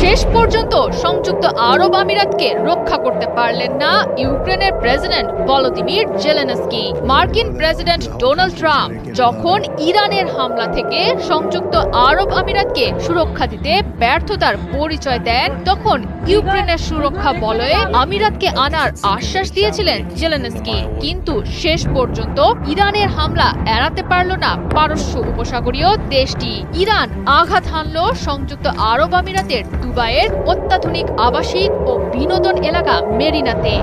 শেষ পর্যন্ত সংযুক্ত আরব আমিরাতকে রক্ষা করতে পারলেন না ইউক্রেনের প্রেসিডেন্ট ভলোদিমির জেলেনস্কি। মার্কিন প্রেসিডেন্ট ডোনাল্ড ট্রাম্প যখন ইরানের হামলা থেকে সংযুক্ত আরব আমিরাতকে সুরক্ষা দিতে ব্যর্থতার পরিচয় দেন, তখন ইউক্রেনের সুরক্ষা বলয়ে আমিরাতকে আনার আশ্বাস দিয়েছিলেন জেলেনস্কি। কিন্তু শেষ পর্যন্ত ইরানের হামলা এড়াতে পারল না পারস্য উপসাগরীয় দেশটি। ইরান আঘাত হানল সংযুক্ত আরব আমিরাতের দুবাইয়ের অত্যাধুনিক আবাসিক ও বিনোদন এলাকা মেরিনাতে।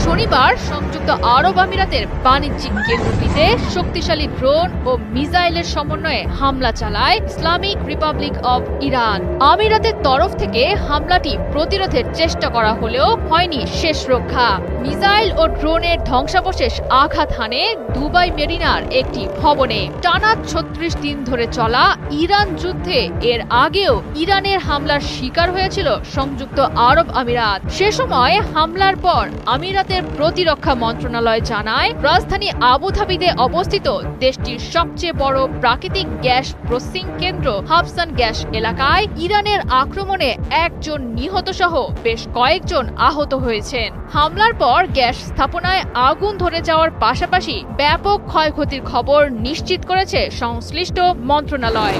শনিবার সংযুক্ত আরব আমিরাতের বাণিজ্যিক কেন্দ্রটিতে শক্তিশালী ড্রোন ও মিসাইলের সমন্বয়ে হামলা চালায় ইসলামিক রিপাবলিক অব ইরান। আমিরাতের তরফ থেকে হামলাটি প্রতিরোধের চেষ্টা করা হলেও হয়নি শেষ রক্ষা। মিসাইল ও ড্রোনের ধ্বংসাবশেষ আঘাত হানে দুবাই মেরিনার একটি ভবনে। টানা ৩৬ দিন ধরে চলা ইরান যুদ্ধে এর আগেও ইরানের হামলার শিকার হয়েছিল সংযুক্ত আরব আমিরাত। সে সময় হামলার পর আমিরাতের প্রতিরক্ষা মন্ত্রণালয় জানায়, রাজধানী আবুধাবিতে অবস্থিত দেশটির সবচেয়ে বড় প্রাকৃতিক গ্যাস প্রসেসিং কেন্দ্র হাফসান গ্যাস এলাকায় ইরানের আক্রমণে একজন নিহত সহ বেশ কয়েকজন আহত হয়েছেন। হামলার পর গ্যাস স্থাপনায় আগুন ধরে যাওয়ার পাশাপাশি ব্যাপক ক্ষয়ক্ষতির খবর নিশ্চিত করেছে সংশ্লিষ্ট মন্ত্রণালয়।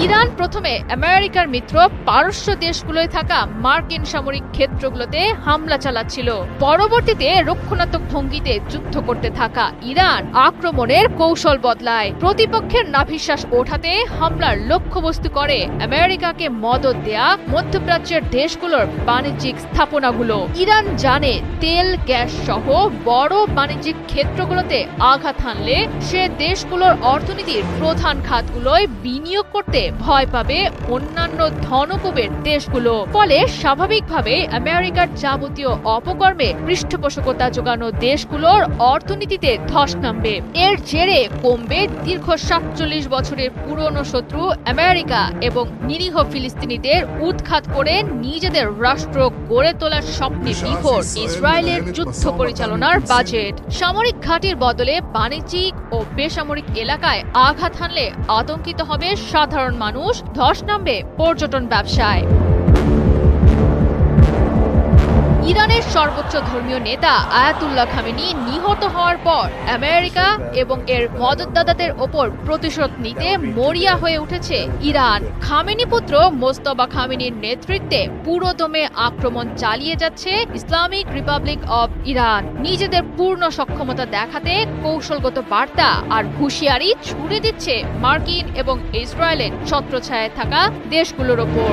ইরান প্রথমে আমেরিকার মিত্র পারস্য দেশগুলোয় থাকা মার্কিন সামরিক ক্ষেত্রগুলোতে হামলা চালাচ্ছিল। পরবর্তীতে রক্ষণাত্মক ভঙ্গিতে যুদ্ধ করতে থাকা ইরান আক্রমণের কৌশল বদলায়। প্রতিপক্ষের নাভিশ্বাস ওঠাতে হামলার লক্ষ্যবস্তু করে আমেরিকাকে মদদ দেয়া মধ্যপ্রাচ্যের দেশগুলোর বাণিজ্যিক স্থাপনাগুলো। ইরান জানে তেল গ্যাস সহ বড় বাণিজ্যিক ক্ষেত্রগুলোতে আঘাত হানলে সে দেশগুলোর অর্থনীতির প্রধান খাতগুলোয় বিনিয়োগ করতে ভয় পাবে অন্যান্য ধনকুবের দেশগুলো। ফলে স্বাভাবিকভাবে আমেরিকার যাবতীয় অপকর্মে পৃষ্ঠপোষকতা যোগানো দেশগুলোর অর্থনীতিতে ধস নামবে। এর জেরে কমবে দীর্ঘ ৪৭ বছরের পুরনো শত্রু আমেরিকা এবং নিরীহ ফিলিস্তিনিদের উৎখাত করে নিজেদের রাষ্ট্র গড়ে তোলার স্বপ্নে বিভোর ইসরায়েলের যুদ্ধ পরিচালনার বাজেট। সামরিক ঘাঁটির বদলে বাণিজ্যিক ও বেসামরিক এলাকায় আঘাত হানলে আতঙ্কিত হবে সাধারণ মানুষ, ধস নামবে পর্যটন ব্যবসায়। ইরানের সর্বোচ্চ ধর্মীয় নেতা আয়াতুল্লাহ খামেনি নিহত হওয়ার পর আমেরিকা এবং এর মদতদাতাদের ওপর প্রতিশোধ নিতে মরিয়া হয়ে উঠেছে ইরান। খামেনি পুত্র মোজতবা খামেনির নেতৃত্বে পুরোদমে আক্রমণ চালিয়ে যাচ্ছে ইসলামিক রিপাবলিক অব ইরান। নিজেদের পূর্ণ সক্ষমতা দেখাতে কৌশলগত বার্তা আর হুঁশিয়ারি ছুড়ে দিচ্ছে মার্কিন এবং ইসরায়েলের ছত্রছায়ায় থাকা দেশগুলোর ওপর।